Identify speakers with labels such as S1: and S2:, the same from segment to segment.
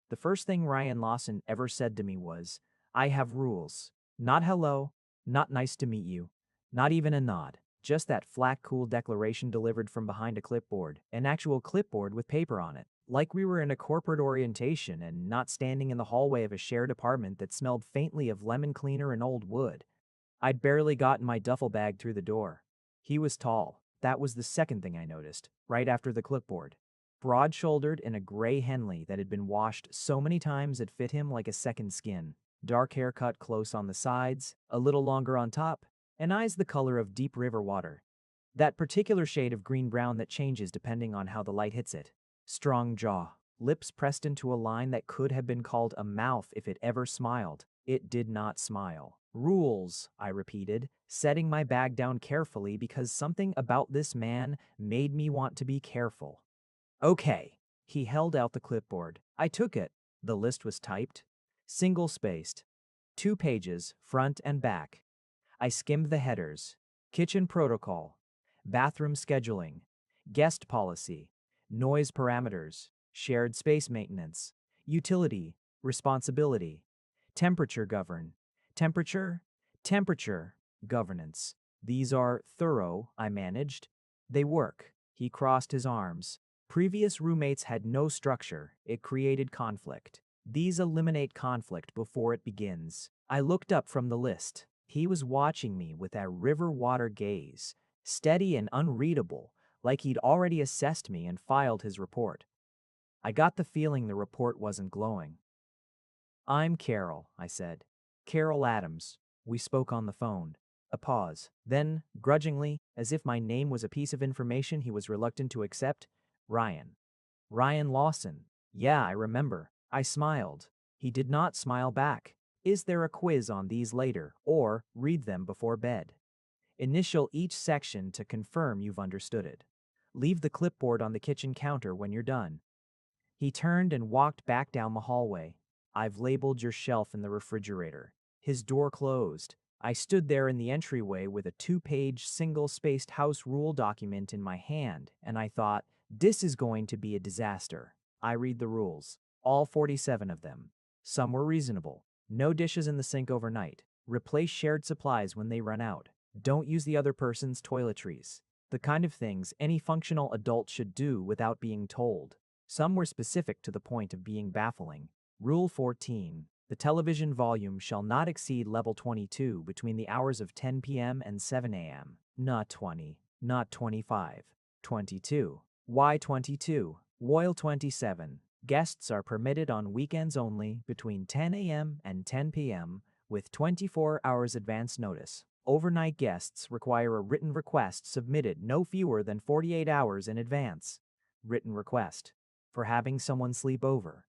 S1: The first thing Ryan Lawson ever said to me was, "I have rules. Not hello, not nice to meet you, not even a nod. Just that flat, cool declaration delivered from behind a clipboard, an actual clipboard with paper on it. Like we were in a corporate orientation and not standing in the hallway of a shared apartment that smelled faintly of lemon cleaner and old wood. I'd barely gotten my duffel bag through the door. He was tall. That was the second thing I noticed, right after the clipboard. Broad-shouldered in a gray Henley that had been washed so many times it fit him like a second skin. Dark hair cut close on the sides, a little longer on top, and eyes the color of deep river water. That particular shade of green-brown that changes depending on how the light hits it. Strong jaw, lips pressed into a line that could have been called a mouth if it ever smiled. It did not smile. "Rules," I repeated, setting my bag down carefully because something about this man made me want to be careful. "Okay." He held out the clipboard. I took it. The list was typed, single-spaced, 2 pages, front and back. I skimmed the headers: kitchen protocol, bathroom scheduling, guest policy, noise parameters, shared space maintenance, utility, responsibility, temperature govern, temperature, temperature, governance. These are thorough, I managed. They work. He crossed his arms. Previous roommates had no structure. It created conflict. These eliminate conflict before it begins. I looked up from the list. He was watching me with that river water gaze, steady and unreadable, like he'd already assessed me and filed his report. I got the feeling the report wasn't glowing. "I'm Carol," I said. "Carol Adams." We spoke on the phone. A pause. Then, grudgingly, as if my name was a piece of information he was reluctant to accept, "Ryan." "Ryan Lawson." "Yeah, I remember." I smiled. He did not smile back. "Is there a quiz on these later, or read them before bed? Initial each section to confirm you've understood it. Leave the clipboard on the kitchen counter when you're done." He turned and walked back down the hallway. "I've labeled your shelf in the refrigerator." His door closed. I stood there in the entryway with a 2-page single-spaced house rule document in my hand, and I thought, this is going to be a disaster. I read the rules, all 47 of them. Some were reasonable. No dishes in the sink overnight. Replace shared supplies when they run out. Don't use the other person's toiletries. The kind of things any functional adult should do without being told. Some were specific to the point of being baffling. Rule 14. The television volume shall not exceed level 22 between the hours of 10 p.m. and 7 a.m. Not 20. Not 25. 22. Why 22? Royal 27. Guests are permitted on weekends only between 10 a.m. and 10 p.m. with 24 hours advance notice. Overnight guests require a written request submitted no fewer than 48 hours in advance. Written request. For having someone sleep over.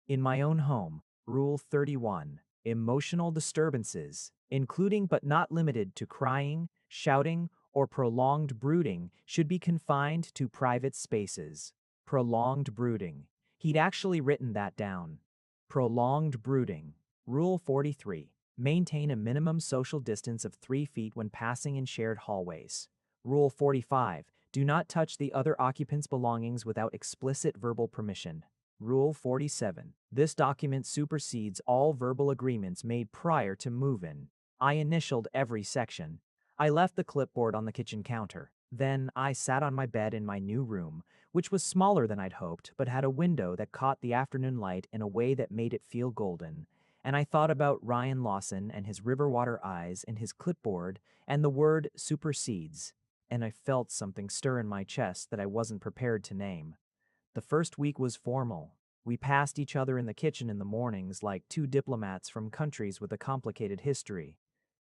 S1: In my own home, Rule 31. Emotional disturbances, including but not limited to crying, shouting, or prolonged brooding, should be confined to private spaces. Prolonged brooding. He'd actually written that down. Prolonged brooding. Rule 43. Maintain a minimum social distance of 3 feet when passing in shared hallways. Rule 45. Do not touch the other occupant's belongings without explicit verbal permission. Rule 47. This document supersedes all verbal agreements made prior to move-in. I initialed every section. I left the clipboard on the kitchen counter. Then I sat on my bed in my new room, which was smaller than I'd hoped, but had a window that caught the afternoon light in a way that made it feel golden. And I thought about Ryan Lawson and his river water eyes and his clipboard and the word supersedes. And I felt something stir in my chest that I wasn't prepared to name. The first week was formal. We passed each other in the kitchen in the mornings like two diplomats from countries with a complicated history.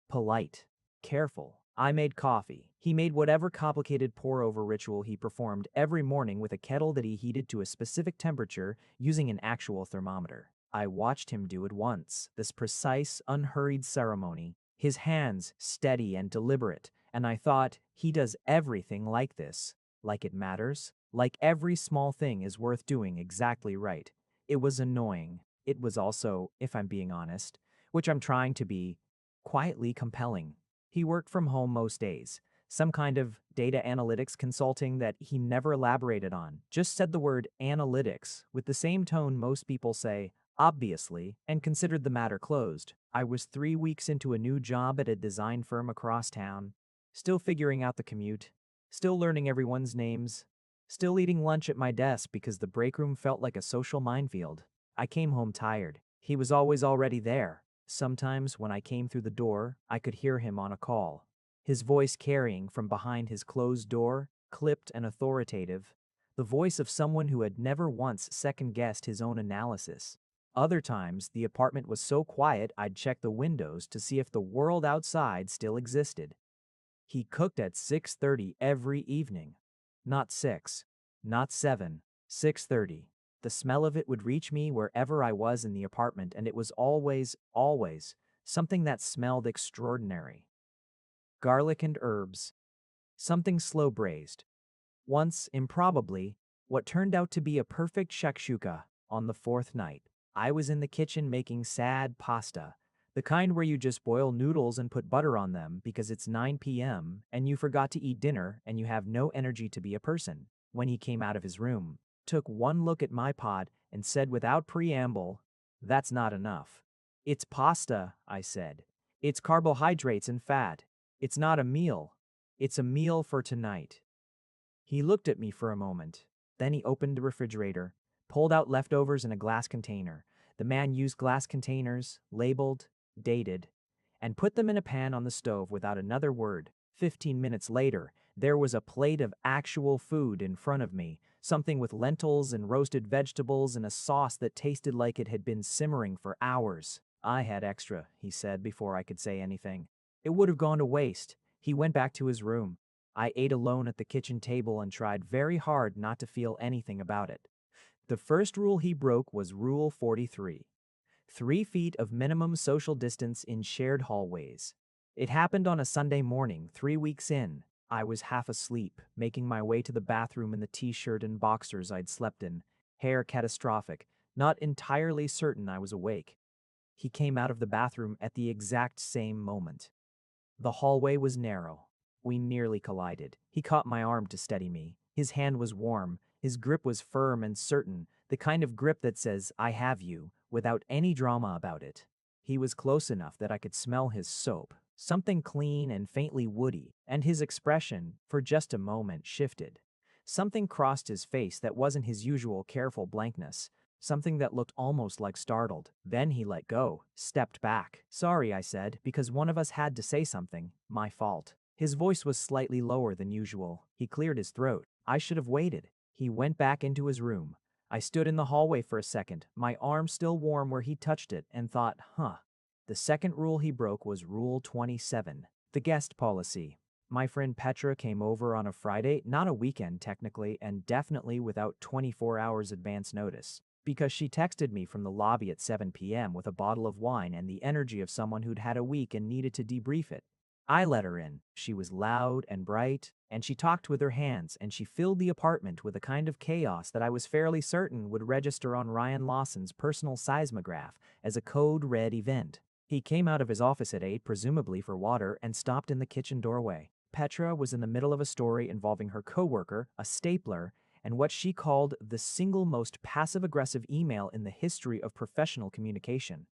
S1: Polite. Careful. I made coffee. He made whatever complicated pour-over ritual he performed every morning with a kettle that he heated to a specific temperature using an actual thermometer. I watched him do it once, this precise, unhurried ceremony, his hands steady and deliberate, and I thought, he does everything like this. Like it matters. Like every small thing is worth doing exactly right. It was annoying. It was also, if I'm being honest, which I'm trying to be, quietly compelling. He worked from home most days, Some kind of data analytics consulting that he never elaborated on, just said the word analytics with the same tone most people say, obviously, and considered the matter closed. I was 3 weeks into a new job at a design firm across town, still figuring out the commute, still learning everyone's names, still eating lunch at my desk because the break room felt like a social minefield. I came home tired. He was always already there. Sometimes when I came through the door, I could hear him on a call. His voice carrying from behind his closed door, clipped and authoritative, the voice of someone who had never once second-guessed his own analysis. Other times, the apartment was so quiet I'd check the windows to see if the world outside still existed. He cooked at 6:30 every evening. Not 6, not 7, 6:30. The smell of it would reach me wherever I was in the apartment, and it was always, always something that smelled extraordinary. Garlic and herbs. Something slow braised. Once, improbably, what turned out to be a perfect shakshuka on the fourth night. I was in the kitchen making sad pasta, the kind where you just boil noodles and put butter on them because it's 9 p.m. and you forgot to eat dinner and you have no energy to be a person. When he came out of his room, took one look at my pot and said without preamble, "That's not enough." "It's pasta," I said. "It's carbohydrates and fat. It's not a meal. It's a meal for tonight." He looked at me for a moment. Then he opened the refrigerator, pulled out leftovers in a glass container. The man used glass containers, labeled, dated, and put them in a pan on the stove without another word. 15 minutes later, there was a plate of actual food in front of me, something with lentils and roasted vegetables and a sauce that tasted like it had been simmering for hours. "I had extra," he said before I could say anything. "It would have gone to waste." He went back to his room. I ate alone at the kitchen table and tried very hard not to feel anything about it. The first rule he broke was Rule 43. 3 feet of minimum social distance in shared hallways. It happened on a Sunday morning, 3 weeks in. I was half asleep, making my way to the bathroom in the t-shirt and boxers I'd slept in, hair catastrophic, not entirely certain I was awake. He came out of the bathroom at the exact same moment. The hallway was narrow. We nearly collided. He caught my arm to steady me. His hand was warm. His grip was firm and certain, the kind of grip that says, "I have you," without any drama about it. He was close enough that I could smell his soap, something clean and faintly woody, and his expression, for just a moment, shifted. Something crossed his face that wasn't his usual careful blankness, something that looked almost like startled. Then he let go, stepped back. "Sorry," I said, because one of us had to say something. "My fault." His voice was slightly lower than usual. He cleared his throat. "I should have waited." He went back into his room. I stood in the hallway for a second, my arm still warm where he touched it, and thought, The second rule he broke was Rule 27, the guest policy. My friend Petra came over on a Friday, not a weekend technically, and definitely without 24 hours advance notice, because she texted me from the lobby at 7 p.m. with a bottle of wine and the energy of someone who'd had a week and needed to debrief it. I let her in. She was loud and bright, and she talked with her hands, and she filled the apartment with a kind of chaos that I was fairly certain would register on Ryan Lawson's personal seismograph as a code red event. He came out of his office at 8, presumably for water, and stopped in the kitchen doorway. Petra was in the middle of a story involving her coworker, a stapler, and what she called the single most passive-aggressive email in the history of professional communication.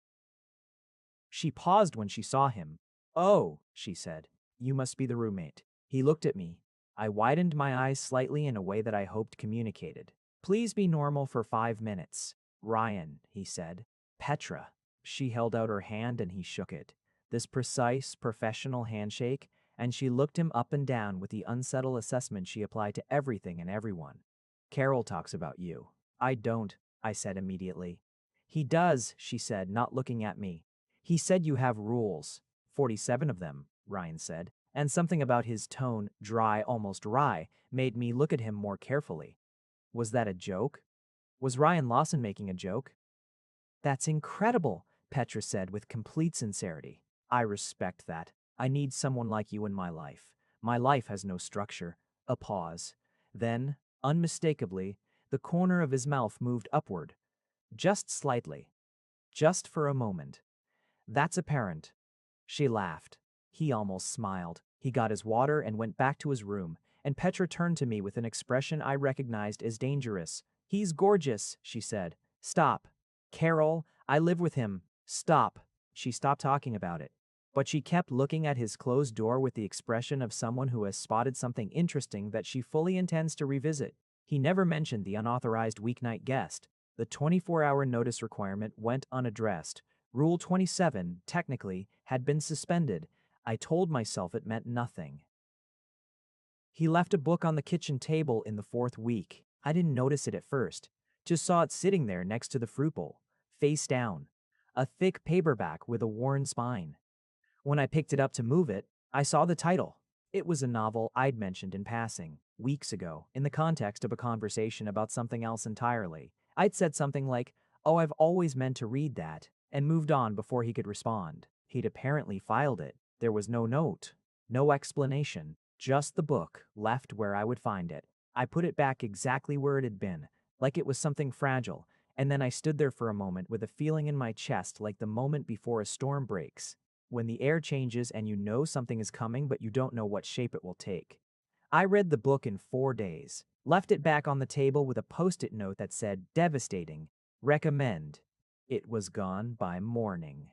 S1: She paused when she saw him. "Oh," she said, "you must be the roommate." He looked at me. I widened my eyes slightly in a way that I hoped communicated. "Please be normal for 5 minutes." "Ryan," he said. "Petra." She held out her hand and he shook it. This precise, professional handshake, and she looked him up and down with the unsettled assessment she applied to everything and everyone. "Carol talks about you." "I don't," I said immediately. "He does," she said, not looking at me. "He said you have rules." 47 of them, Ryan said, and something about his tone, dry, almost wry, made me look at him more carefully. Was that a joke? Was Ryan Lawson making a joke? "That's incredible," Petra said with complete sincerity. "I respect that. I need someone like you in my life. My life has no structure." A pause. Then, unmistakably, the corner of his mouth moved upward. Just slightly. Just for a moment. "That's apparent." She laughed. He almost smiled. He got his water and went back to his room, and Petra turned to me with an expression I recognized as dangerous. "He's gorgeous," she said. "Stop. Carol, I live with him. Stop." She stopped talking about it. But she kept looking at his closed door with the expression of someone who has spotted something interesting that she fully intends to revisit. He never mentioned the unauthorized weeknight guest. The 24-hour notice requirement went unaddressed. Rule 27, technically, had been suspended. I told myself it meant nothing. He left a book on the kitchen table in the fourth week. I didn't notice it at first. Just saw it sitting there next to the fruit bowl, face down. A thick paperback with a worn spine. When I picked it up to move it, I saw the title. It was a novel I'd mentioned in passing, weeks ago, in the context of a conversation about something else entirely. I'd said something like, "Oh, I've always meant to read that," and moved on before he could respond. He'd apparently filed it. There was no note, no explanation, just the book left where I would find it. I put it back exactly where it had been, like it was something fragile, and then I stood there for a moment with a feeling in my chest like the moment before a storm breaks, when the air changes and you know something is coming but you don't know what shape it will take. I read the book in 4 days, left it back on the table with a post-it note that said, "Devastating. Recommend." It was gone by morning.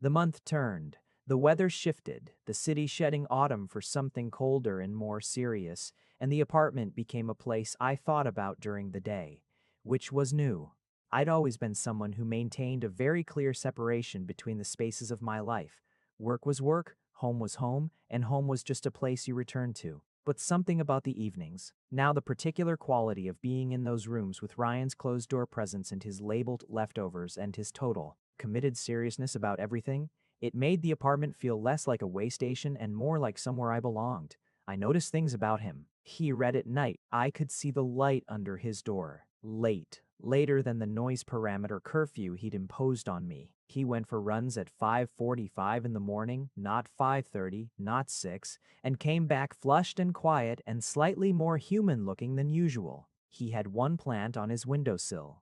S1: The month turned. The weather shifted, the city shedding autumn for something colder and more serious, and the apartment became a place I thought about during the day, which was new. I'd always been someone who maintained a very clear separation between the spaces of my life. Work was work, home was home, and home was just a place you returned to. But something about the evenings, now the particular quality of being in those rooms with Ryan's closed-door presence and his labeled leftovers and his total, committed seriousness about everything, it made the apartment feel less like a way station and more like somewhere I belonged. I noticed things about him. He read at night. I could see the light under his door. Late. Later than the noise parameter curfew he'd imposed on me. He went for runs at 5:45 in the morning, not 5:30, not 6, and came back flushed and quiet and slightly more human-looking than usual. He had one plant on his windowsill,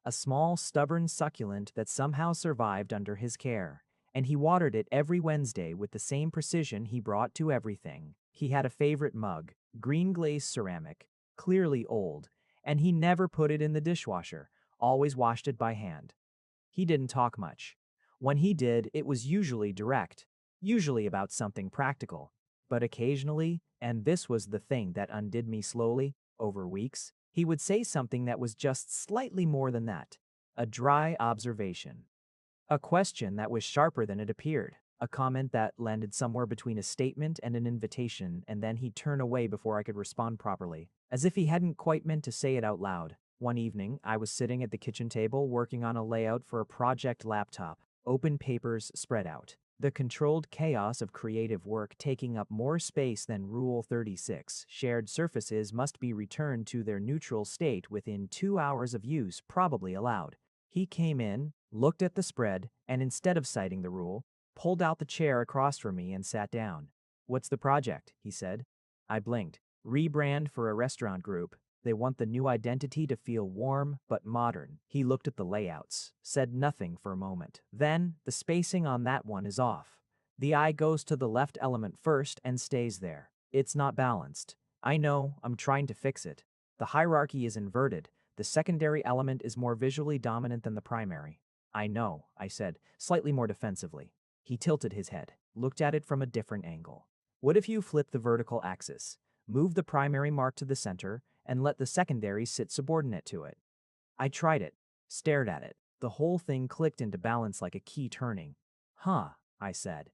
S1: a small stubborn succulent that somehow survived under his care. And he watered it every Wednesday with the same precision he brought to everything. He had a favorite mug, green glazed ceramic, clearly old, and he never put it in the dishwasher, always washed it by hand. He didn't talk much. When he did, it was usually direct, usually about something practical. But occasionally, and this was the thing that undid me slowly, over weeks, he would say something that was just slightly more than that. A dry observation. A question that was sharper than it appeared. A comment that landed somewhere between a statement and an invitation, and then he'd turn away before I could respond properly, as if he hadn't quite meant to say it out loud. One evening, I was sitting at the kitchen table working on a layout for a project laptop, open papers spread out. The controlled chaos of creative work taking up more space than Rule 36. Shared surfaces must be returned to their neutral state within 2 hours of use, probably allowed. He came in, looked at the spread, and instead of citing the rule, pulled out the chair across from me and sat down. "What's the project?" he said. I blinked. "Rebrand for a restaurant group. They want the new identity to feel warm but modern." He looked at the layouts, said nothing for a moment. "Then, the spacing on that one is off. The eye goes to the left element first and stays there. It's not balanced. I know, I'm trying to fix it. The hierarchy is inverted. The secondary element is more visually dominant than the primary." "I know," I said, slightly more defensively. He tilted his head, looked at it from a different angle. "What if you flip the vertical axis, move the primary mark to the center, and let the secondary sit subordinate to it?" I tried it, stared at it. The whole thing clicked into balance like a key turning. "Huh," I said.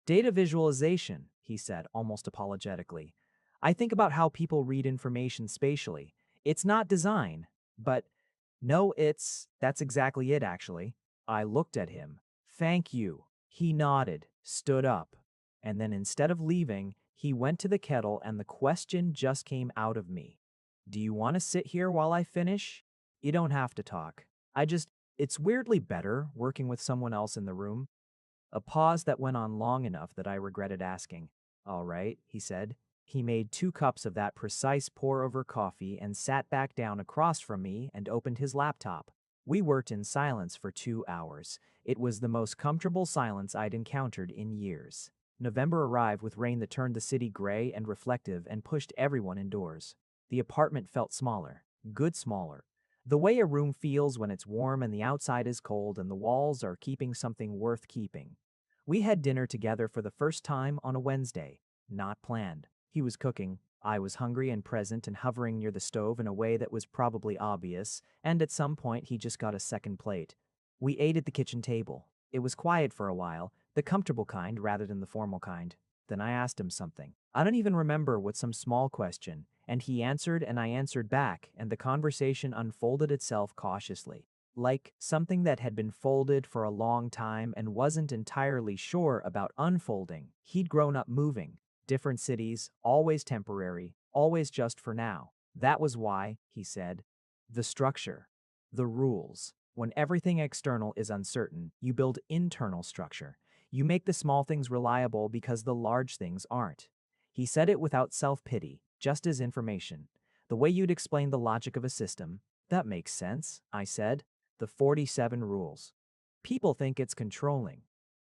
S1: "Data visualization," he said, almost apologetically. "I think about how people read information spatially. It's not design, but no, that's exactly it, actually." I looked at him. "Thank you." He nodded, stood up, and then instead of leaving, he went to the kettle and the question just came out of me. "Do you want to sit here while I finish? You don't have to talk. It's weirdly better working with someone else in the room." A pause that went on long enough that I regretted asking. "All right," he said. He made 2 cups of that precise pour-over coffee and sat back down across from me and opened his laptop. We worked in silence for 2 hours. It was the most comfortable silence I'd encountered in years. November arrived with rain that turned the city gray and reflective and pushed everyone indoors. The apartment felt smaller, good smaller. The way a room feels when it's warm and the outside is cold and the walls are keeping something worth keeping. We had dinner together for the first time on a Wednesday, not planned. He was cooking. I was hungry and present and hovering near the stove in a way that was probably obvious, and at some point he just got a second plate. We ate at the kitchen table. It was quiet for a while, the comfortable kind rather than the formal kind. Then I asked him something. I don't even remember what some small question, and he answered and I answered back, and the conversation unfolded itself cautiously. Like something that had been folded for a long time and wasn't entirely sure about unfolding. He'd grown up moving. Different cities, always temporary, always just for now. That was why, he said. The structure. The rules. When everything external is uncertain, you build internal structure. You make the small things reliable because the large things aren't. He said it without self-pity, just as information. The way you'd explain the logic of a system. That makes sense, I said. The 47 rules. People think it's controlling.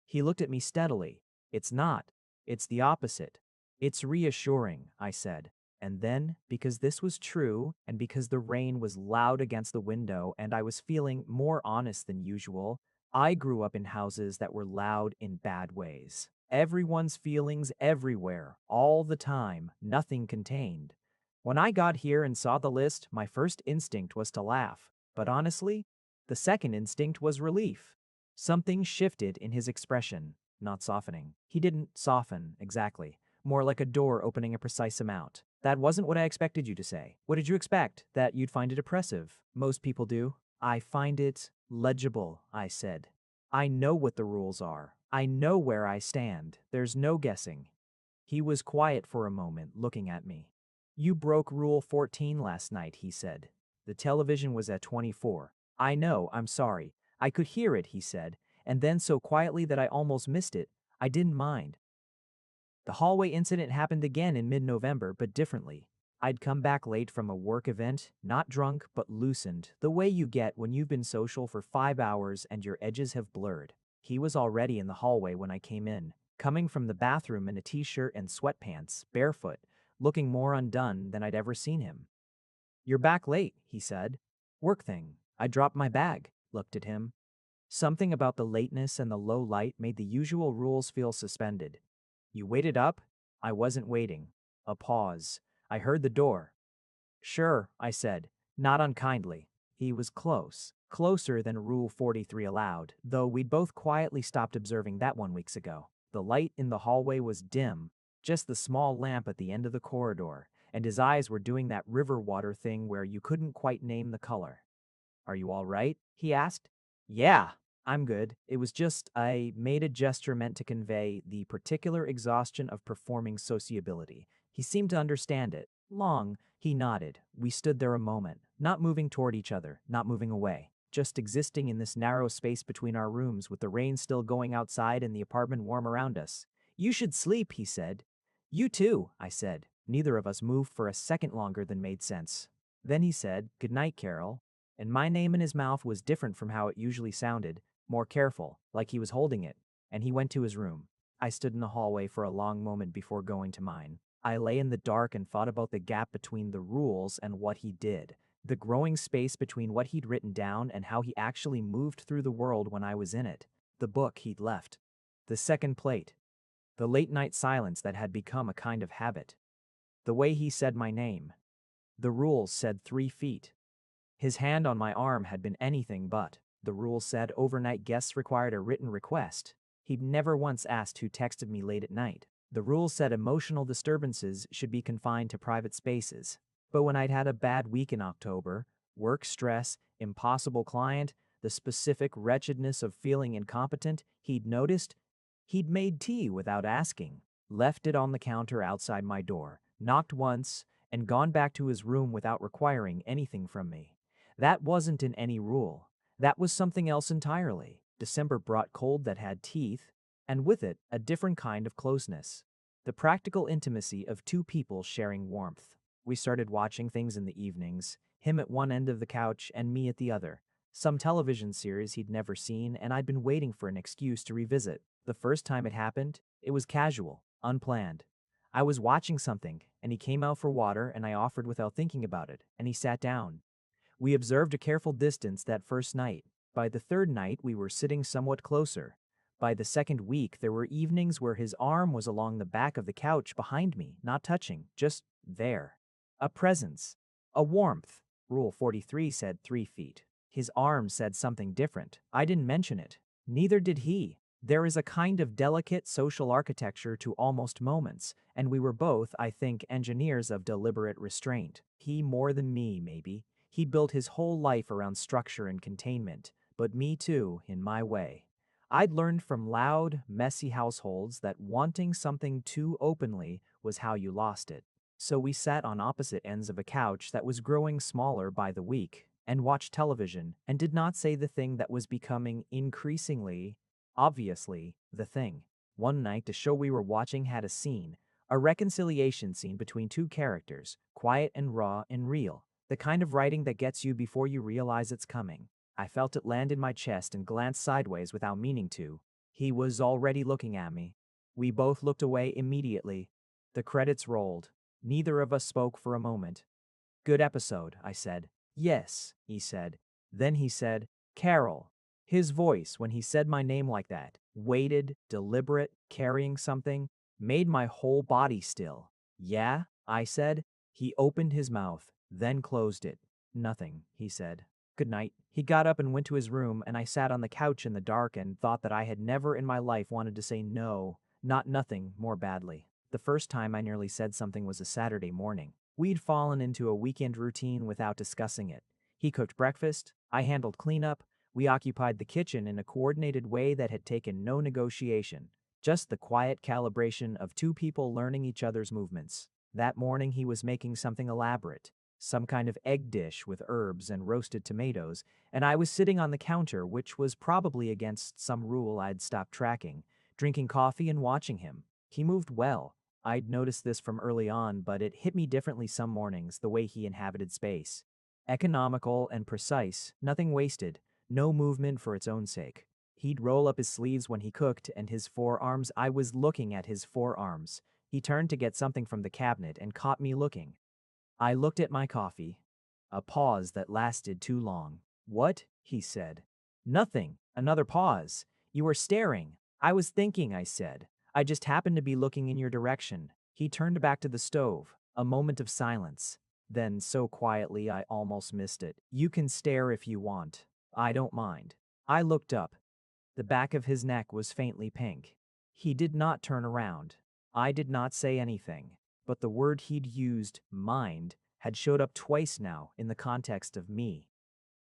S1: He looked at me steadily. It's not. It's the opposite. It's reassuring, I said. And then, because this was true, and because the rain was loud against the window and I was feeling more honest than usual, I grew up in houses that were loud in bad ways. Everyone's feelings everywhere, all the time, nothing contained. When I got here and saw the list, my first instinct was to laugh. But honestly, the second instinct was relief. Something shifted in his expression, not softening. He didn't soften, exactly. More like a door opening a precise amount. That wasn't what I expected you to say. What did you expect? That you'd find it oppressive? Most people do. I find it legible, I said. I know what the rules are. I know where I stand. There's no guessing. He was quiet for a moment, looking at me. You broke Rule 14 last night, he said. The television was at 24. I know, I'm sorry. I could hear it, he said, and then so quietly that I almost missed it. I didn't mind. The hallway incident happened again in mid-November, but differently. I'd come back late from a work event, not drunk, but loosened, the way you get when you've been social for 5 hours and your edges have blurred. He was already in the hallway when I came in, coming from the bathroom in a t-shirt and sweatpants, barefoot, looking more undone than I'd ever seen him. You're back late, he said. Work thing. I dropped my bag, looked at him. Something about the lateness and the low light made the usual rules feel suspended. You waited up? I wasn't waiting. A pause. I heard the door. Sure, I said, not unkindly. He was close. Closer than Rule 43 allowed, though we'd both quietly stopped observing that 1 week ago. The light in the hallway was dim, just the small lamp at the end of the corridor, and his eyes were doing that river water thing where you couldn't quite name the color. Are you all right? He asked. Yeah, I'm good. It was just I made a gesture meant to convey the particular exhaustion of performing sociability. He seemed to understand it. Long, he nodded. We stood there a moment, not moving toward each other, not moving away, just existing in this narrow space between our rooms with the rain still going outside and the apartment warm around us. You should sleep, he said. You too, I said. Neither of us moved for a second longer than made sense. Then he said, Good night, Carol. And my name in his mouth was different from how it usually sounded, more careful, like he was holding it, and he went to his room. I stood in the hallway for a long moment before going to mine. I lay in the dark and thought about the gap between the rules and what he did, the growing space between what he'd written down and how he actually moved through the world when I was in it, the book he'd left, the second plate, the late-night silence that had become a kind of habit, the way he said my name. The rules said 3 feet. His hand on my arm had been anything but. The rules said overnight guests required a written request. He'd never once asked who texted me late at night. The rules said emotional disturbances should be confined to private spaces. But when I'd had a bad week in October, work stress, impossible client, the specific wretchedness of feeling incompetent, he'd noticed, he'd made tea without asking, left it on the counter outside my door, knocked once, and gone back to his room without requiring anything from me. That wasn't in any rule. That was something else entirely. December brought cold that had teeth, and with it, a different kind of closeness. The practical intimacy of 2 people sharing warmth. We started watching things in the evenings, him at one end of the couch and me at the other. Some television series he'd never seen, and I'd been waiting for an excuse to revisit. The first time it happened, It was casual, unplanned. I was watching something, and he came out for water, and I offered without thinking about it, and he sat down. We observed a careful distance that first night. By the third night, we were sitting somewhat closer. By the second week, there were evenings where his arm was along the back of the couch behind me, not touching, just there. A presence. A warmth. Rule 43 said 3 feet. His arm said something different. I didn't mention it. Neither did he. There is a kind of delicate social architecture to almost moments, and we were both, I think, engineers of deliberate restraint. He more than me, maybe. He built his whole life around structure and containment, but me too, in my way. I'd learned from loud, messy households that wanting something too openly was how you lost it. So we sat on opposite ends of a couch that was growing smaller by the week, and watched television, and did not say the thing that was becoming increasingly, obviously, the thing. One night, the show we were watching had a scene, a reconciliation scene between two characters, quiet and raw and real, the kind of writing that gets you before you realize it's coming. I felt it land in my chest and glanced sideways without meaning to. He was already looking at me. We both looked away immediately. The credits rolled. Neither of us spoke for a moment. "Good episode," I said. "Yes," he said. Then he said, "Carol." His voice, when he said my name like that, weighted, deliberate, carrying something, made my whole body still. "Yeah?" I said. He opened his mouth, then closed it. "Nothing," he said. "Good night." He got up and went to his room, and I sat on the couch in the dark and thought that I had never in my life wanted to say no, not nothing, more badly. The first time I nearly said something was a Saturday morning. We'd fallen into a weekend routine without discussing it. He cooked breakfast, I handled cleanup, we occupied the kitchen in a coordinated way that had taken no negotiation, just the quiet calibration of two people learning each other's movements. That morning he was making something elaborate, some kind of egg dish with herbs and roasted tomatoes, and I was sitting on the counter, which was probably against some rule I'd stopped tracking, drinking coffee and watching him. He moved well. I'd noticed this from early on, but it hit me differently some mornings, the way he inhabited space. Economical and precise, nothing wasted, no movement for its own sake. He'd roll up his sleeves when he cooked, and his forearms, I was looking at his forearms. He turned to get something from the cabinet and caught me looking. I looked at my coffee. A pause that lasted too long. "What?" he said. "Nothing." Another pause. "You were staring." "I was thinking," I said. "I just happened to be looking in your direction." He turned back to the stove. A moment of silence. Then, so quietly I almost missed it. "You can stare if you want. I don't mind." I looked up. The back of his neck was faintly pink. He did not turn around. I did not say anything, but the word he'd used, mind, had showed up twice now in the context of me.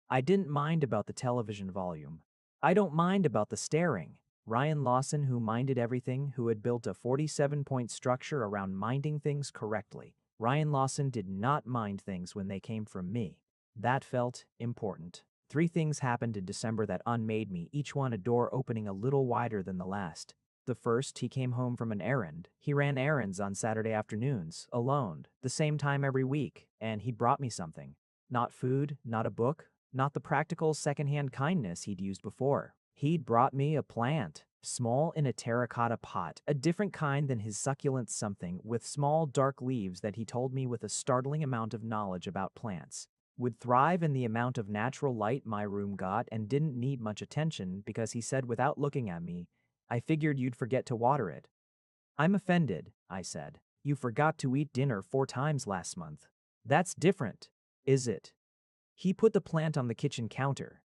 S1: I didn't mind about the television volume. I don't mind about the staring. Ryan Lawson, who minded everything, who had built a 47-point structure around minding things correctly. Ryan Lawson did not mind things when they came from me. That felt important. 3 things happened in December that unmade me, each one a door opening a little wider than the last. The first, he came home from an errand. He ran errands on Saturday afternoons, alone, the same time every week, and he brought me something. Not food, not a book, not the practical secondhand kindness he'd used before. He'd brought me a plant, small in a terracotta pot, a different kind than his succulent something, with small dark leaves that he told me with a startling amount of knowledge about plants would thrive in the amount of natural light my room got and didn't need much attention because he said without looking at me, "I figured you'd forget to water it." "I'm offended," I said. "You forgot to eat dinner 4 times last month." "That's different." "Is it?" He put the plant on the kitchen counter.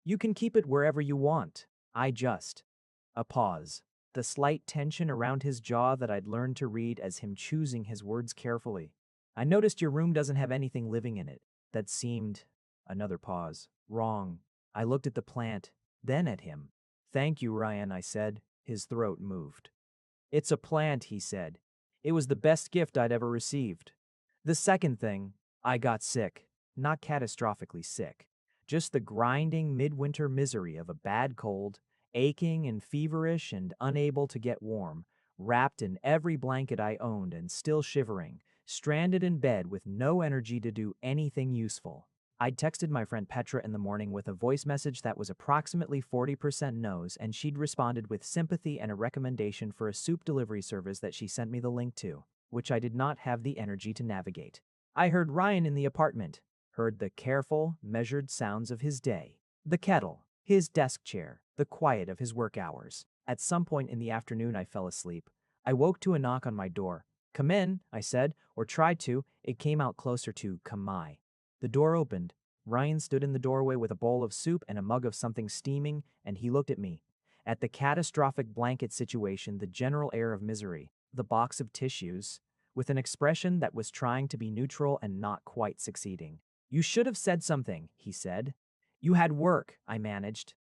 S1: "You can keep it wherever you want." A pause. The slight tension around his jaw that I'd learned to read as him choosing his words carefully. "I noticed your room doesn't have anything living in it. That seemed..." Another pause. "Wrong." I looked at the plant, then at him. "Thank you, Ryan," I said. His throat moved. "It's a plant," he said. "It was the best gift I'd ever received." The second thing, I got sick. Not catastrophically sick. Just the grinding midwinter misery of a bad cold, aching and feverish and unable to get warm, wrapped in every blanket I owned and still shivering, stranded in bed with no energy to do anything useful. I'd texted my friend Petra in the morning with a voice message that was approximately 40% no's, and she'd responded with sympathy and a recommendation for a soup delivery service that she sent me the link to, which I did not have the energy to navigate. I heard Ryan in the apartment, heard the careful, measured sounds of his day. The kettle, his desk chair, the quiet of his work hours. At some point in the afternoon, I fell asleep. I woke to a knock on my door. "Come in," I said, or tried to. It came out closer to "come my." The door opened. Ryan stood in the doorway with a bowl of soup and a mug of something steaming, and he looked at me. At the catastrophic blanket situation, the general air of misery, the box of tissues, with an expression that was trying to be neutral and not quite succeeding. "You should have said something," he said. "You had work," I managed.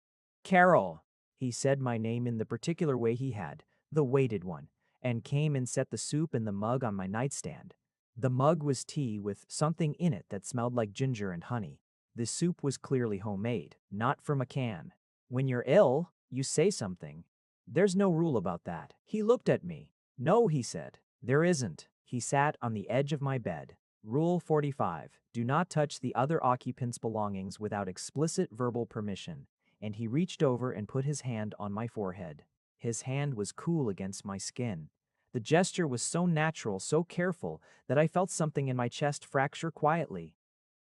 S1: "Carol." He said my name in the particular way he had, the weighted one, and came and set the soup and the mug on my nightstand. The mug was tea with something in it that smelled like ginger and honey. The soup was clearly homemade, not from a can. When you're ill, you say something. There's no rule about that. He looked at me. "No," he said. "There isn't." He sat on the edge of my bed. Rule 45. Do not touch the other occupant's belongings without explicit verbal permission. And he reached over and put his hand on my forehead. His hand was cool against my skin. The gesture was so natural, so careful, that I felt something in my chest fracture quietly.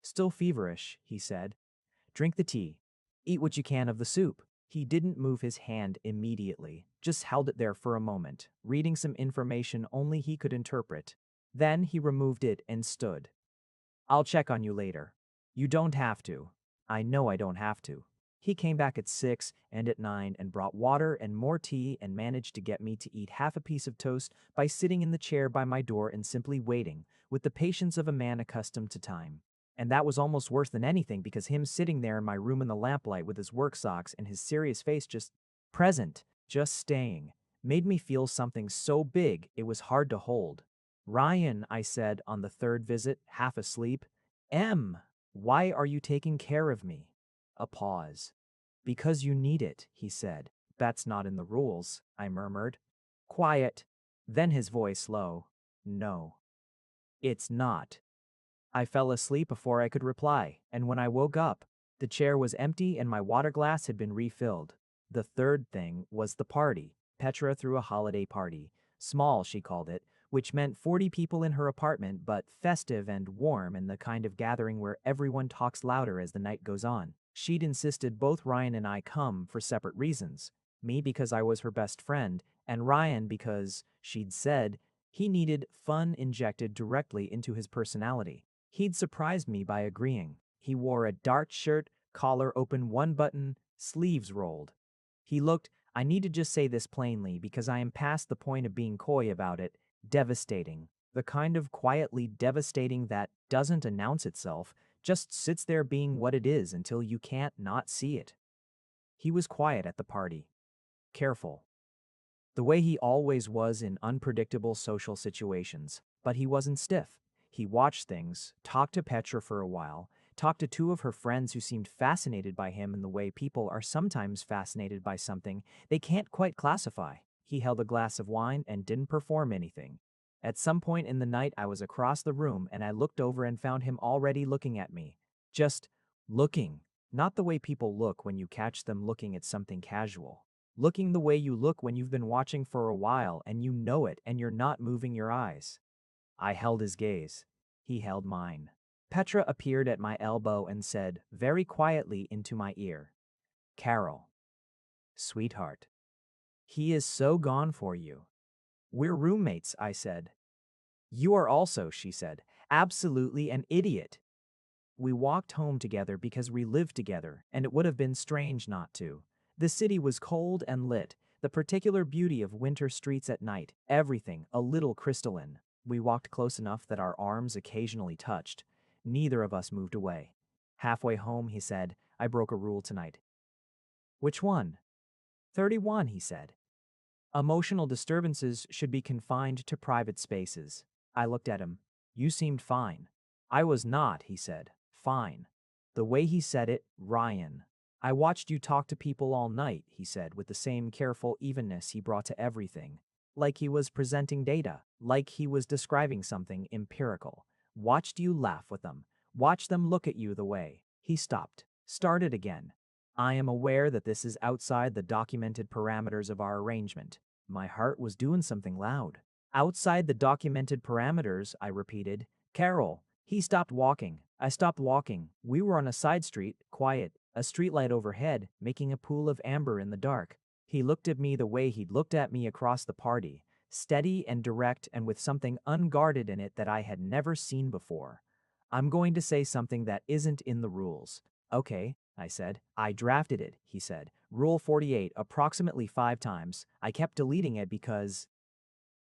S1: "Still feverish," he said. "Drink the tea. Eat what you can of the soup." He didn't move his hand immediately, just held it there for a moment, reading some information only he could interpret. Then he removed it and stood. "I'll check on you later." "You don't have to." "I know I don't have to." He came back at 6 and at 9 and brought water and more tea and managed to get me to eat half a piece of toast by sitting in the chair by my door and simply waiting, with the patience of a man accustomed to time. And that was almost worse than anything, because him sitting there in my room in the lamplight with his work socks and his serious face just present, just staying, made me feel something so big it was hard to hold. "Ryan," I said on the third visit, half asleep. Why are you taking care of me?" A pause. "Because you need it," he said. "That's not in the rules," I murmured. "Quiet." Then his voice low. "No. It's not." I fell asleep before I could reply, and when I woke up, the chair was empty and my water glass had been refilled. The third thing was the party. Petra threw a holiday party. Small, she called it, which meant 40 people in her apartment, but festive and warm, and the kind of gathering where everyone talks louder as the night goes on. She'd insisted both Ryan and I come for separate reasons. Me because I was her best friend, and Ryan because, she'd said, he needed fun injected directly into his personality. He'd surprised me by agreeing. He wore a dark shirt, collar open one button, sleeves rolled. He looked, I need to just say this plainly because I am past the point of being coy about it, devastating. The kind of quietly devastating that doesn't announce itself, just sits there being what it is until you can't not see it. He was quiet at the party. Careful. The way he always was in unpredictable social situations, but he wasn't stiff. He watched things, talked to Petra for a while, talked to two of her friends who seemed fascinated by him in the way people are sometimes fascinated by something they can't quite classify. He held a glass of wine and didn't perform anything. At some point in the night, I was across the room and I looked over and found him already looking at me. Just looking. Not the way people look when you catch them looking at something casual. Looking the way you look when you've been watching for a while and you know it and you're not moving your eyes. I held his gaze. He held mine. Petra appeared at my elbow and said, very quietly into my ear, "Carol, sweetheart, he is so gone for you." "We're roommates," I said. "You are also," she said, "absolutely an idiot." We walked home together because we lived together, and it would have been strange not to. The city was cold and lit, the particular beauty of winter streets at night, everything a little crystalline. We walked close enough that our arms occasionally touched. Neither of us moved away. Halfway home, he said, "I broke a rule tonight." "Which one?" 31, he said. "Emotional disturbances should be confined to private spaces." I looked at him. "You seemed fine." "I was not," he said. "Fine." The way he said it, Ryan. "I watched you talk to people all night," he said with the same careful evenness he brought to everything. Like he was presenting data, like he was describing something empirical. "Watched you laugh with them. Watch them look at you the way. He stopped. Started again. I am aware that this is outside the documented parameters of our arrangement. My heart was doing something loud. Outside the documented parameters, I repeated. Carol. He stopped walking. I stopped walking. We were on a side street, quiet, a streetlight overhead, making a pool of amber in the dark. He looked at me the way he'd looked at me across the party, steady and direct and with something unguarded in it that I had never seen before. I'm going to say something that isn't in the rules. Okay, I said. I drafted it, he said. Rule 48 approximately 5 times. I kept deleting it because...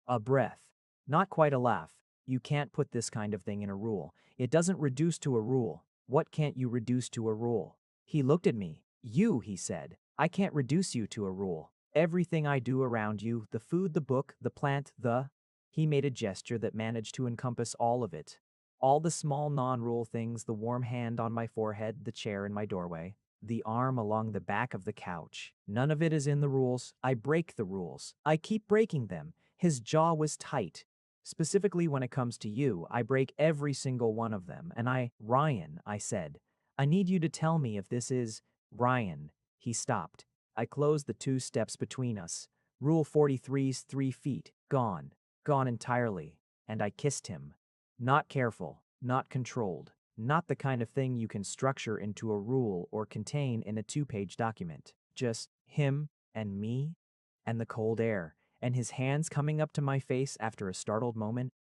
S1: A breath. Not quite a laugh. You can't put this kind of thing in a rule. It doesn't reduce to a rule. What can't you reduce to a rule? He looked at me. You, he said. I can't reduce you to a rule. Everything I do around you, the food, the book, the plant, the... He made a gesture that managed to encompass all of it. All the small non-rule things, the warm hand on my forehead, the chair in my doorway, the arm along the back of the couch. None of it is in the rules. I break the rules. I keep breaking them. His jaw was tight. Specifically when it comes to you, I break every single one of them, and Ryan, I said, I need you to tell me if this is, Ryan. He stopped. I closed the 2 steps between us. Rule 43's 3 feet, gone. Gone entirely. And I kissed him. Not careful, not controlled, not the kind of thing you can structure into a rule or contain in a 2-page document. Just him and me and the cold air, and his hands coming up to my face after a startled moment,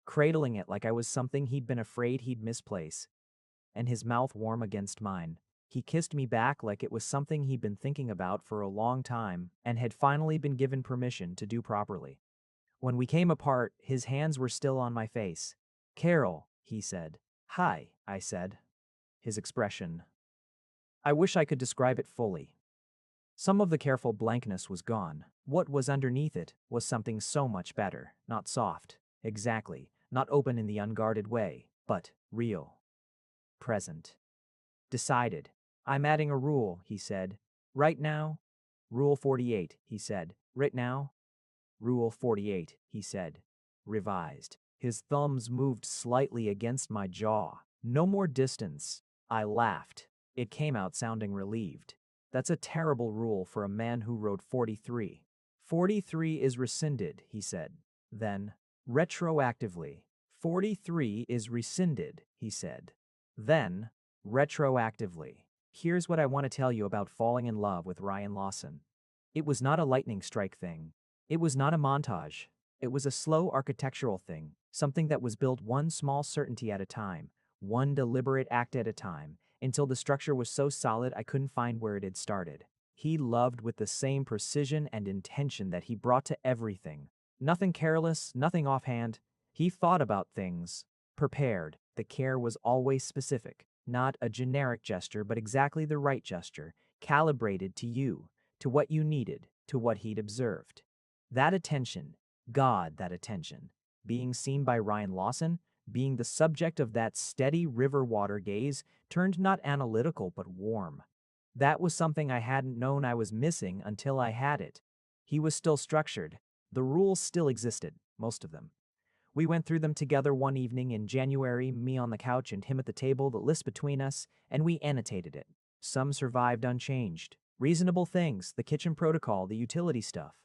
S1: cradling it like I was something he'd been afraid he'd misplace, and his mouth warm against mine. He kissed me back like it was something he'd been thinking about for a long time and had finally been given permission to do properly. When we came apart, his hands were still on my face. Carol, he said. Hi, I said. His expression. I wish I could describe it fully. Some of the careful blankness was gone. What was underneath it was something so much better. Not soft, exactly, not open in the unguarded way, but real. Present. Decided. I'm adding a rule, he said. Right now? Rule 48, he said. Right now? Rule 48, he said. Revised. His thumbs moved slightly against my jaw. No more distance. I laughed. It came out sounding relieved. That's a terrible rule for a man who wrote 43. 43 is rescinded, he said. Then, retroactively. 43 is rescinded, he said. Then, retroactively. Here's what I want to tell you about falling in love with Ryan Lawson. It was not a lightning strike thing. It was not a montage. It was a slow architectural thing, something that was built one small certainty at a time, one deliberate act at a time, until the structure was so solid I couldn't find where it had started. He loved with the same precision and intention that he brought to everything. Nothing careless, nothing offhand. He thought about things. Prepared. The care was always specific. Not a generic gesture, but exactly the right gesture, calibrated to you, to what you needed, to what he'd observed. That attention, God, that attention, being seen by Ryan Lawson, being the subject of that steady river water gaze, turned not analytical but warm. That was something I hadn't known I was missing until I had it. He was still structured. The rules still existed, most of them. We went through them together one evening in January, me on the couch and him at the table, the list between us, and we annotated it. Some survived unchanged. Reasonable things, the kitchen protocol, the utility stuff.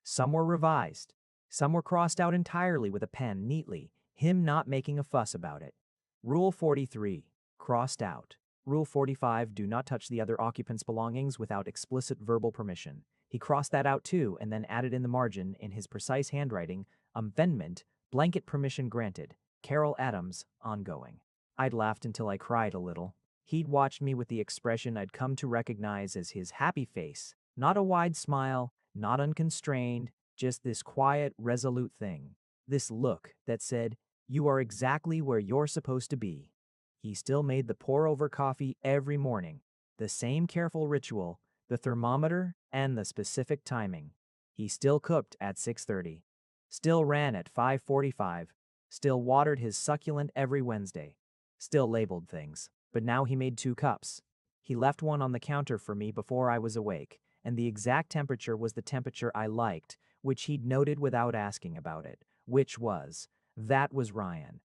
S1: Some were revised. Some were crossed out entirely with a pen, neatly, him not making a fuss about it. Rule 43, crossed out. Rule 45, do not touch the other occupant's belongings without explicit verbal permission. He crossed that out too and then added in the margin, in his precise handwriting, amendment, blanket permission granted. Carol Adams, ongoing. I'd laughed until I cried a little. He'd watched me with the expression I'd come to recognize as his happy face. Not a wide smile, not unconstrained, just this quiet, resolute thing. This look that said, you are exactly where you're supposed to be. He still made the pour-over coffee every morning. The same careful ritual, the thermometer, and the specific timing. He still cooked at 6:30. Still ran at 5:45. Still watered his succulent every Wednesday. Still labeled things. But now he made 2 cups. He left one on the counter for me before I was awake, and the exact temperature was the temperature I liked, which he'd noted without asking about it, that was Ryan.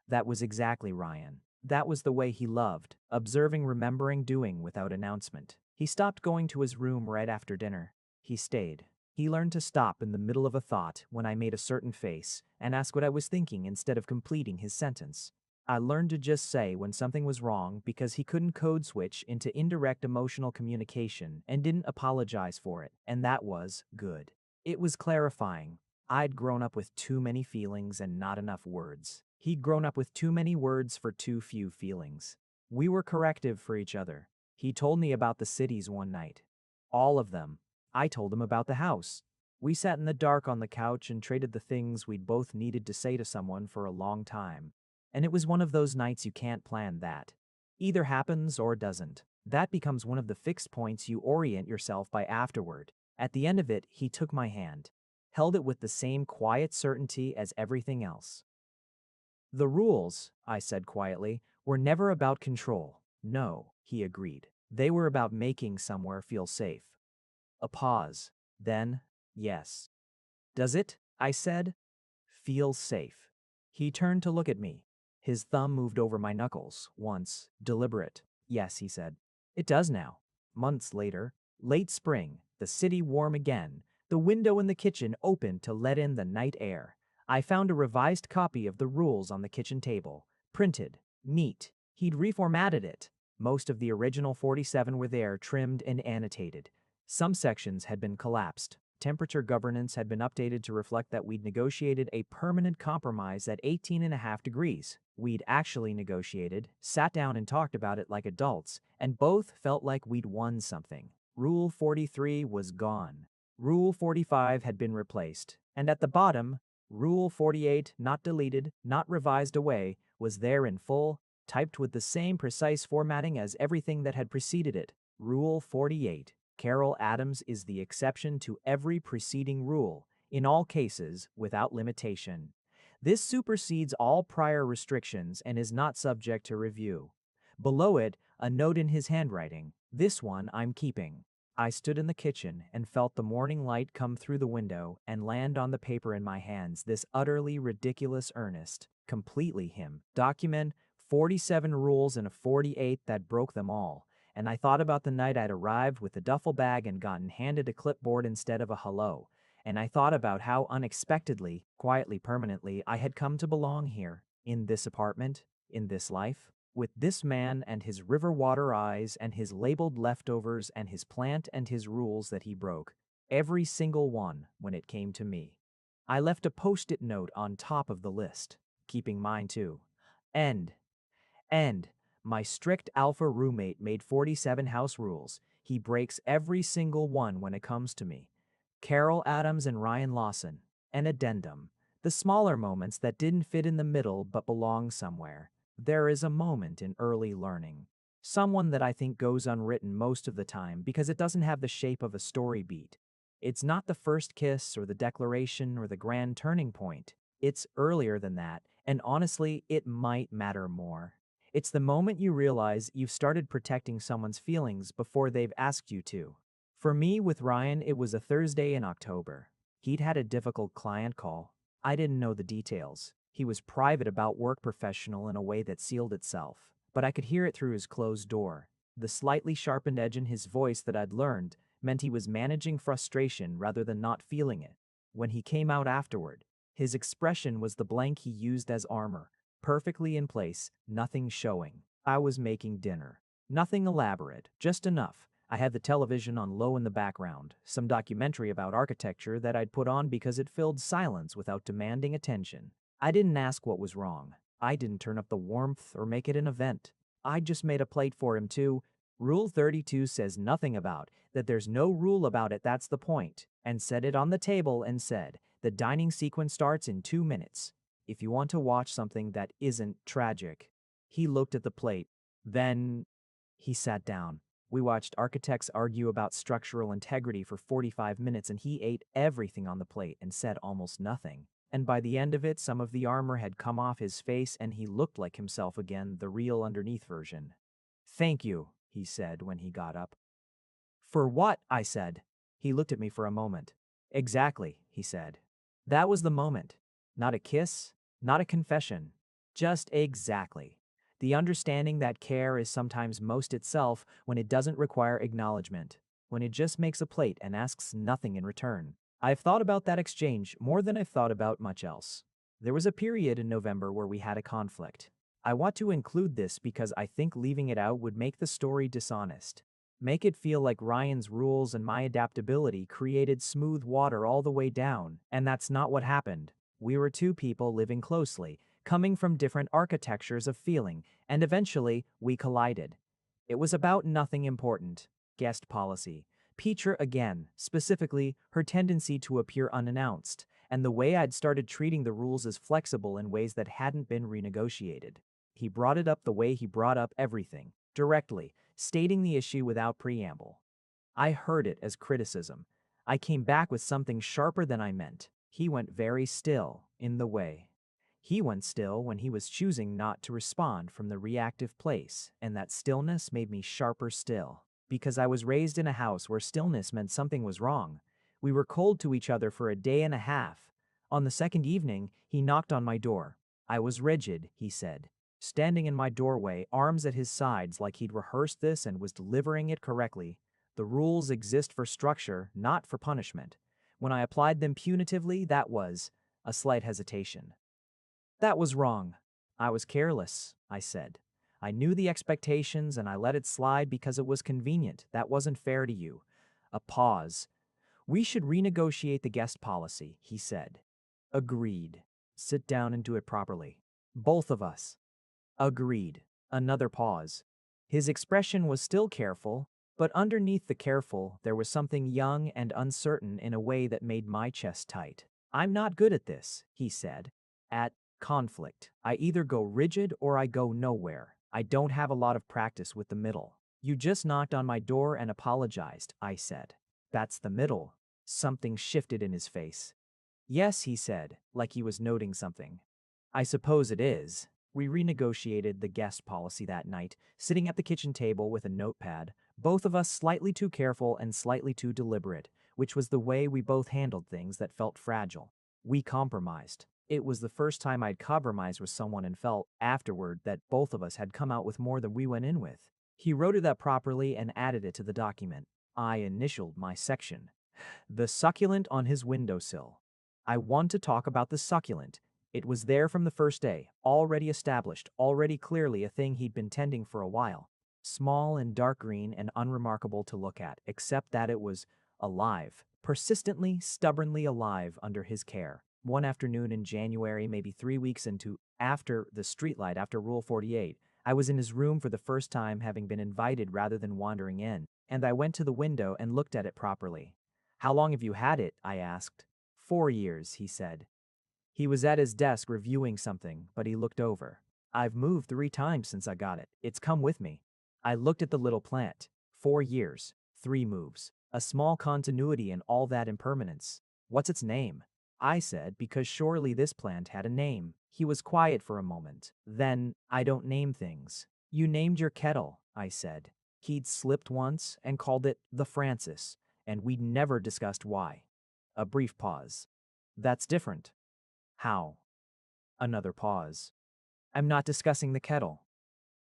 S1: That was exactly Ryan. That was the way he loved, observing, remembering, doing without announcement. He stopped going to his room right after dinner. He stayed. He learned to stop in the middle of a thought when I made a certain face and ask what I was thinking instead of completing his sentence. I learned to just say when something was wrong because he couldn't code switch into indirect emotional communication and didn't apologize for it, and that was good. It was clarifying. I'd grown up with too many feelings and not enough words. He'd grown up with too many words for too few feelings. We were corrective for each other. He told me about the cities one night. All of them. I told him about the house. We sat in the dark on the couch and traded the things we'd both needed to say to someone for a long time. And it was one of those nights you can't plan that. Either happens or doesn't. That becomes one of the fixed points you orient yourself by afterward. At the end of it, he took my hand, held it with the same quiet certainty as everything else. The rules, I said quietly, were never about control. No, he agreed. They were about making somewhere feel safe. A pause. Then, yes. Does it? I said. Feel safe. He turned to look at me. His thumb moved over my knuckles, once, deliberate. Yes, he said. It does now. Months later, late spring, the city warm again, the window in the kitchen open to let in the night air. I found a revised copy of the rules on the kitchen table, printed, neat. He'd reformatted it. Most of the original 47 were there, trimmed and annotated. Some sections had been collapsed. Temperature governance had been updated to reflect that we'd negotiated a permanent compromise at 18.5 degrees. We'd actually negotiated, sat down and talked about it like adults, and both felt like we'd won something. Rule 43 was gone. Rule 45 had been replaced, and at the bottom, Rule 48, not deleted, not revised away, was there in full, typed with the same precise formatting as everything that had preceded it. Rule 48. Carol Adams is the exception to every preceding rule, in all cases, without limitation. This supersedes all prior restrictions and is not subject to review. Below it, a note in his handwriting. This one I'm keeping. I stood in the kitchen and felt the morning light come through the window and land on the paper in my hands, this utterly ridiculous earnest, completely him. Document 47 rules and a 48 that broke them all. And I thought about the night I'd arrived with a duffel bag and gotten handed a clipboard instead of a hello. And I thought about how unexpectedly, quietly, permanently, I had come to belong here, in this apartment, in this life, with this man and his river water eyes and his labeled leftovers and his plant and his rules that he broke, every single one when it came to me. I left a post-it note on top of the list, keeping mine too. End. My strict alpha roommate made 47 house rules. He breaks every single one when it comes to me. Carol Adams and Ryan Lawson. An addendum. The smaller moments that didn't fit in the middle but belong somewhere. There is a moment in early learning. Someone that I think goes unwritten most of the time because it doesn't have the shape of a story beat. It's not the first kiss or the declaration or the grand turning point. It's earlier than that, and honestly, it might matter more. It's the moment you realize you've started protecting someone's feelings before they've asked you to. For me, with Ryan, it was a Thursday in October. He'd had a difficult client call. I didn't know the details. He was private about work, professional in a way that sealed itself. But I could hear it through his closed door. The slightly sharpened edge in his voice that I'd learned meant he was managing frustration rather than not feeling it. When he came out afterward, his expression was the blank he used as armor. Perfectly in place, nothing showing. I was making dinner. Nothing elaborate, just enough. I had the television on low in the background, some documentary about architecture that I'd put on because it filled silence without demanding attention. I didn't ask what was wrong. I didn't turn up the warmth or make it an event. I just made a plate for him too. Rule 32 says nothing about that. There's no rule about it, that's the point. And set it on the table and said, the dining sequence starts in 2 minutes. If you want to watch something that isn't tragic. He looked at the plate. Then he sat down. We watched architects argue about structural integrity for 45 minutes and he ate everything on the plate and said almost nothing. And by the end of it, some of the armor had come off his face and he looked like himself again, the real underneath version. Thank you, he said when he got up. For what? I said. He looked at me for a moment. Exactly, he said. That was the moment. Not a kiss, not a confession. Just exactly. The understanding that care is sometimes most itself when it doesn't require acknowledgement, when it just makes a plate and asks nothing in return. I've thought about that exchange more than I've thought about much else. There was a period in November where we had a conflict. I want to include this because I think leaving it out would make the story dishonest. Make it feel like Ryan's rules and my adaptability created smooth water all the way down, and that's not what happened. We were two people living closely, coming from different architectures of feeling, and eventually we collided. It was about nothing important. Guest policy. Petra again, specifically her tendency to appear unannounced, and the way I'd started treating the rules as flexible in ways that hadn't been renegotiated. He brought it up the way he brought up everything, directly, stating the issue without preamble. I heard it as criticism. I came back with something sharper than I meant. He went very still, in the way. He went still when he was choosing not to respond from the reactive place, and that stillness made me sharper still. Because I was raised in a house where stillness meant something was wrong. We were cold to each other for a day and a half. On the second evening, he knocked on my door. I was rigid, he said, standing in my doorway, arms at his sides like he'd rehearsed this and was delivering it correctly. The rules exist for structure, not for punishment. When I applied them punitively, that was a slight hesitation. That was wrong. I was careless, I said. I knew the expectations and I let it slide because it was convenient. That wasn't fair to you. A pause. We should renegotiate the guest policy, he said. Agreed. Sit down and do it properly. Both of us. Agreed. Another pause. His expression was still careful, but underneath the careful, there was something young and uncertain in a way that made my chest tight. I'm not good at this, he said. At conflict, I either go rigid or I go nowhere. I don't have a lot of practice with the middle. You just knocked on my door and apologized, I said. That's the middle. Something shifted in his face. Yes, he said, like he was noting something. I suppose it is. We renegotiated the guest policy that night, sitting at the kitchen table with a notepad, both of us slightly too careful and slightly too deliberate, which was the way we both handled things that felt fragile. We compromised. It was the first time I'd compromised with someone and felt, afterward, that both of us had come out with more than we went in with. He wrote it up properly and added it to the document. I initialed my section. The succulent on his windowsill. I want to talk about the succulent. It was there from the first day, already established, already clearly a thing he'd been tending for a while. Small and dark green and unremarkable to look at, except that it was alive, persistently, stubbornly alive under his care. One afternoon in January, maybe 3 weeks after the streetlight, after Rule 48, I was in his room for the first time, having been invited rather than wandering in, and I went to the window and looked at it properly. How long have you had it? I asked. 4 years, he said. He was at his desk reviewing something, but he looked over. I've moved 3 times since I got it. It's come with me. I looked at the little plant. 4 years, 3 moves. A small continuity in all that impermanence. What's its name? I said, because surely this plant had a name. He was quiet for a moment. Then, I don't name things. You named your kettle, I said. He'd slipped once and called it the Francis, and we'd never discussed why. A brief pause. That's different. How? Another pause. I'm not discussing the kettle.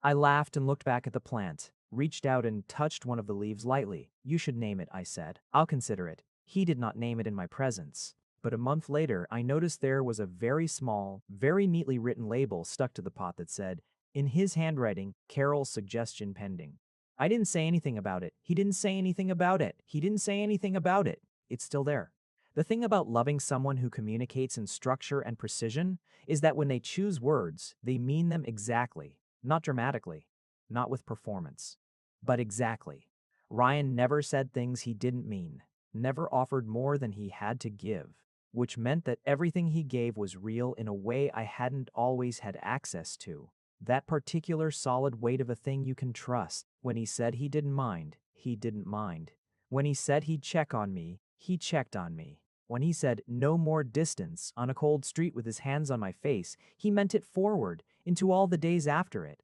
S1: I laughed and looked back at the plant, reached out and touched one of the leaves lightly. You should name it, I said. I'll consider it. He did not name it in my presence. But a month later, I noticed there was a very small, very neatly written label stuck to the pot that said, in his handwriting, Carol's suggestion pending. I didn't say anything about it. He didn't say anything about it. He didn't say anything about it. It's still there. The thing about loving someone who communicates in structure and precision is that when they choose words, they mean them exactly, not dramatically, not with performance, but exactly. Ryan never said things he didn't mean, never offered more than he had to give, which meant that everything he gave was real in a way I hadn't always had access to. That particular solid weight of a thing you can trust. When he said he didn't mind, he didn't mind. When he said he'd check on me, he checked on me. When he said no more distance on a cold street with his hands on my face, he meant it forward, into all the days after it.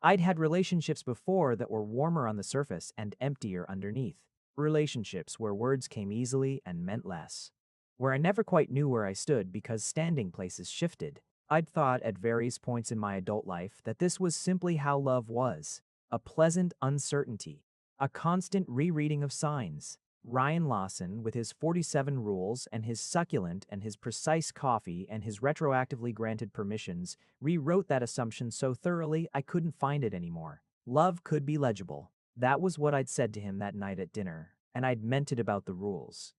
S1: I'd had relationships before that were warmer on the surface and emptier underneath. Relationships where words came easily and meant less. Where I never quite knew where I stood because standing places shifted. I'd thought at various points in my adult life that this was simply how love was, a pleasant uncertainty, a constant rereading of signs. Ryan Lawson, with his 47 rules and his succulent and his precise coffee and his retroactively granted permissions, rewrote that assumption so thoroughly I couldn't find it anymore. Love could be legible. That was what I'd said to him that night at dinner, and I'd meant it about the rules.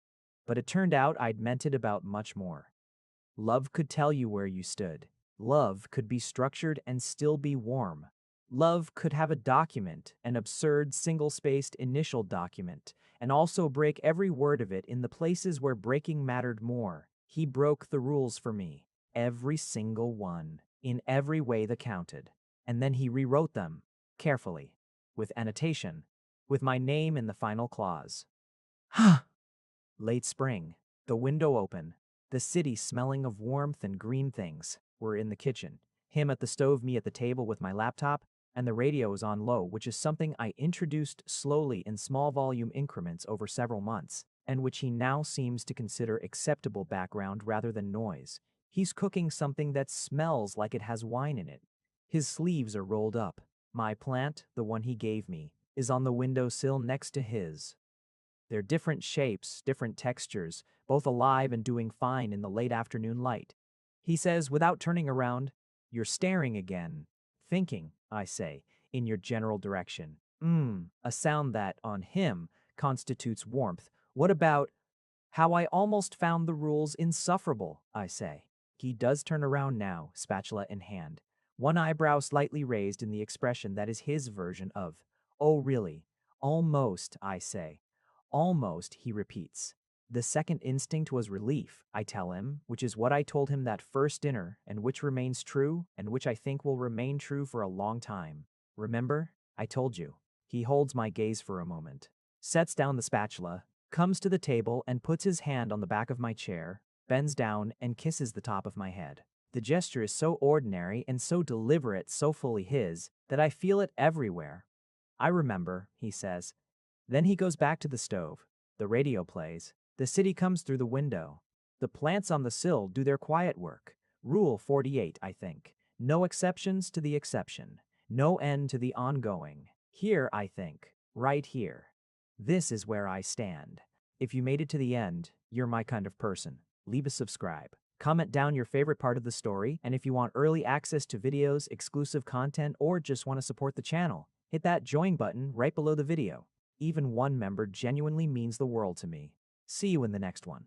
S1: But it turned out I'd meant it about much more. Love could tell you where you stood. Love could be structured and still be warm. Love could have a document, an absurd single-spaced initial document, and also break every word of it in the places where breaking mattered more. He broke the rules for me, every single one, in every way that counted. And then he rewrote them, carefully, with annotation, with my name in the final clause. Late spring, the window open, the city smelling of warmth and green things. We're in the kitchen, him at the stove, me at the table with my laptop, and the radio is on low, which is something I introduced slowly in small volume increments over several months, and which he now seems to consider acceptable background rather than noise. He's cooking something that smells like it has wine in it. His sleeves are rolled up. My plant, the one he gave me, is on the windowsill next to his. They're different shapes, different textures, both alive and doing fine in the late afternoon light. He says, without turning around, "You're staring again." "Thinking," I say, in your general direction. A sound that, on him, constitutes warmth. What about how I almost found the rules insufferable, I say. He does turn around now, spatula in hand, one eyebrow slightly raised in the expression that is his version of, "Oh, really? Almost," I say. "Almost," he repeats. The second instinct was relief, I tell him, which is what I told him that first dinner, and which remains true, and which I think will remain true for a long time. "Remember? I told you." He holds my gaze for a moment, sets down the spatula, comes to the table and puts his hand on the back of my chair, bends down and kisses the top of my head. The gesture is so ordinary and so deliberate, so fully his, that I feel it everywhere. "I remember," he says. Then he goes back to the stove. The radio plays. The city comes through the window. The plants on the sill do their quiet work. Rule 48, I think. No exceptions to the exception. No end to the ongoing. Here, I think. Right here. This is where I stand. If you made it to the end, you're my kind of person. Leave a subscribe. Comment down your favorite part of the story, and if you want early access to videos, exclusive content, or just want to support the channel, hit that join button right below the video. Even one member genuinely means the world to me. See you in the next one.